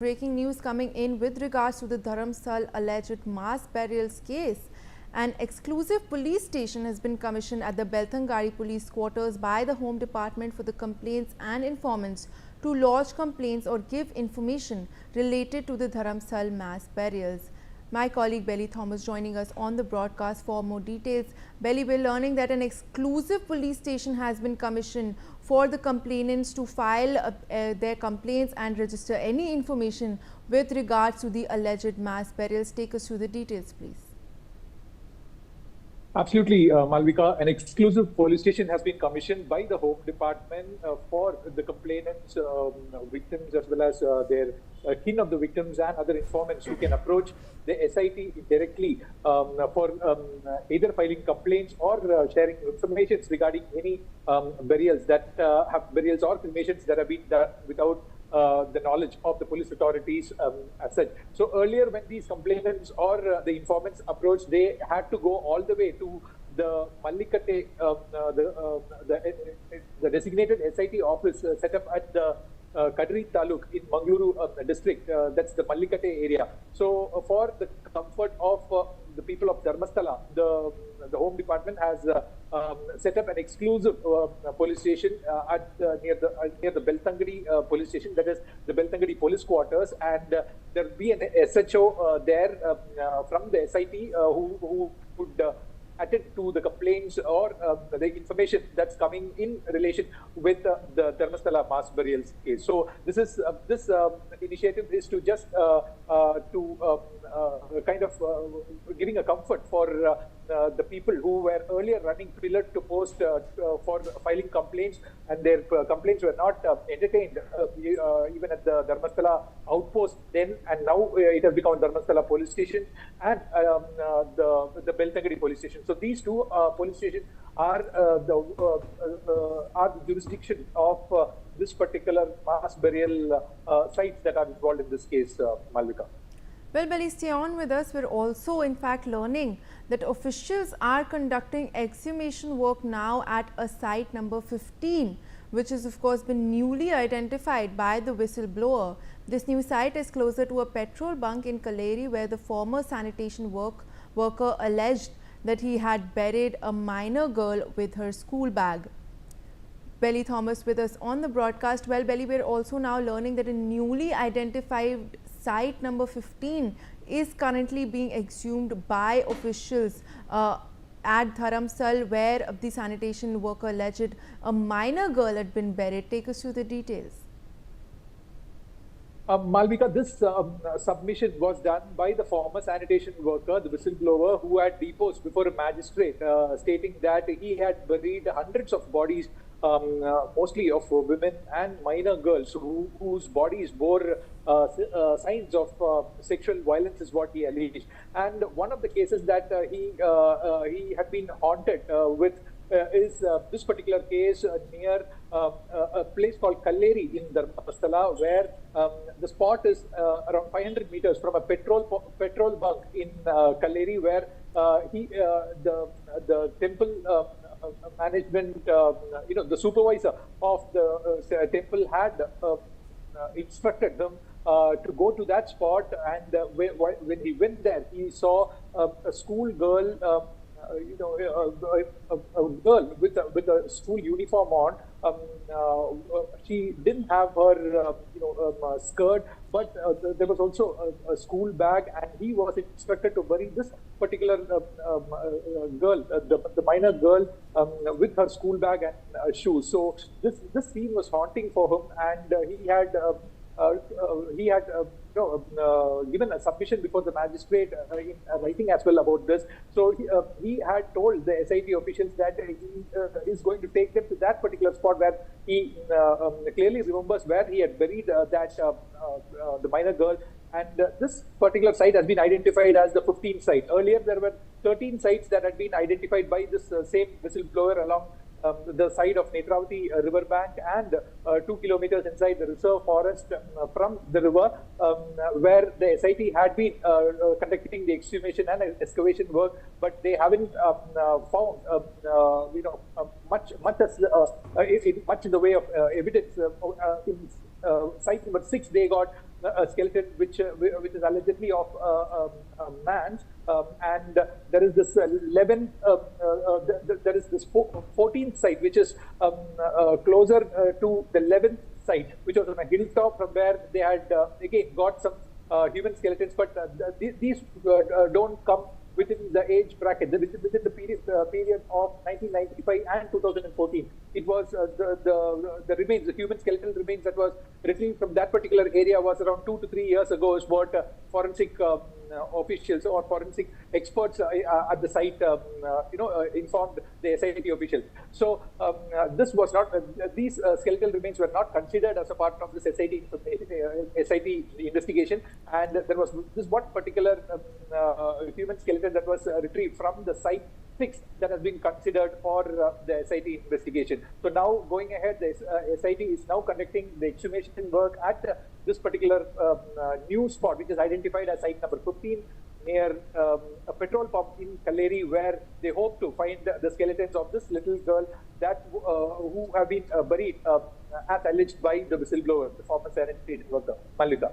Breaking news coming in with regards to the Dharmasthala alleged mass burials case. An exclusive police station has been commissioned at the Belthangari police quarters by the Home Department for the complaints and informants to lodge complaints or give information related to the Dharmasthala mass burials. My colleague Belly Thomas joining us on the broadcast for more details. Belly, we're learning that an exclusive police station has been commissioned for the complainants to file their complaints and register any information with regards to the alleged mass burials. Take us through the details, please. Absolutely, Malvika. An exclusive police station has been commissioned by the Home Department for the complainants, victims, as well as their kin of the victims and other informants who can approach the SIT directly for either filing complaints or sharing information regarding any burials or cremations that have been done without the knowledge of the police authorities as such. So earlier, when these complainants or the informants approached, they had to go all the way to the Mallikate, the designated SIT office set up at the Kadri Taluk in Mangaluru district. That's the Mallikate area. So for the comfort of the people of Dharmasthala, the Home Department has set up an exclusive police station near the Belthangari police station, that is the Belthangari police quarters, and there will be an SHO there from the SIT who would attend to the complaints or the information that's coming in relation with the Dharmasthala mass burials case. So this initiative is to just kind of giving a comfort for the people who were earlier running pillar to post for filing complaints, and their complaints were not entertained even at the Dharmasthala outpost then, and now it has become Dharmasthala police station and the Belthangari police station. So these two police stations are the jurisdiction of this particular mass burial sites that are involved in this case, Malvika. Well, Belly, stay on with us. We're also, in fact, learning that officials are conducting exhumation work now at a site number 15, which has, of course, been newly identified by the whistleblower. This new site is closer to a petrol bunk in Kalleri, where the former sanitation worker alleged that he had buried a minor girl with her school bag. Belly Thomas with us on the broadcast. Well, Belly, we're also now learning that a newly identified site number 15 is currently being exhumed by officials at Dharmasthala, where the sanitation worker alleged a minor girl had been buried. Take us through the details. Malvika, this submission was done by the former sanitation worker, the whistleblower, who had deposed before a magistrate, stating that he had buried hundreds of bodies, mostly of women and minor girls, whose bodies bore signs of sexual violence, is what he alleged. And one of the cases that he had been haunted with is this particular case near a place called Kalleri in Dharmasthala, where the spot is around 500 meters from a petrol bunk in Kalleri, where the temple management, the supervisor of the temple had instructed them to go to that spot, and when he went there, he saw a school girl. A girl with a school uniform on. She didn't have her skirt, but there was also a school bag, and he was instructed to bury this particular girl, the minor girl, with her school bag and shoes. So this scene was haunting for him, and he had given a submission before the magistrate in writing as well about this. So he had told the SIT officials that he is going to take them to that particular spot where he clearly remembers where he had buried the minor girl. And this particular site has been identified as the 15th site. Earlier, there were 13 sites that had been identified by this same whistleblower along the side of Netravati riverbank and 2 kilometers inside the reserve forest from the river, where the SIT had been conducting the exhumation and excavation work, but they haven't found much in the way of evidence. In site number 6, they got a skeleton which is allegedly of a man, and there is this 11, there is this 14th site which is closer to the 11th site, which was on a hilltop from where they had again got some human skeletons, but these don't come within the age bracket, within the period of 1995 and 2014. It was the remains, the human skeletal remains that was retrieved from that particular area was around 2 to 3 years ago, is what forensic officials or forensic experts at the site, informed the SIT officials. So this was not; these skeletal remains were not considered as a part of this SIT investigation, and there was this one particular human skeleton that was retrieved from the site 6 that has been considered for the SIT investigation. So now going ahead, the SIT is now conducting the exhumation work at this particular new spot, which is identified as site number 15 near a petrol pump in Kalleri, where they hope to find the skeletons of this little girl that who have been buried as alleged by the whistleblower, the former sanitation worker. Mallika.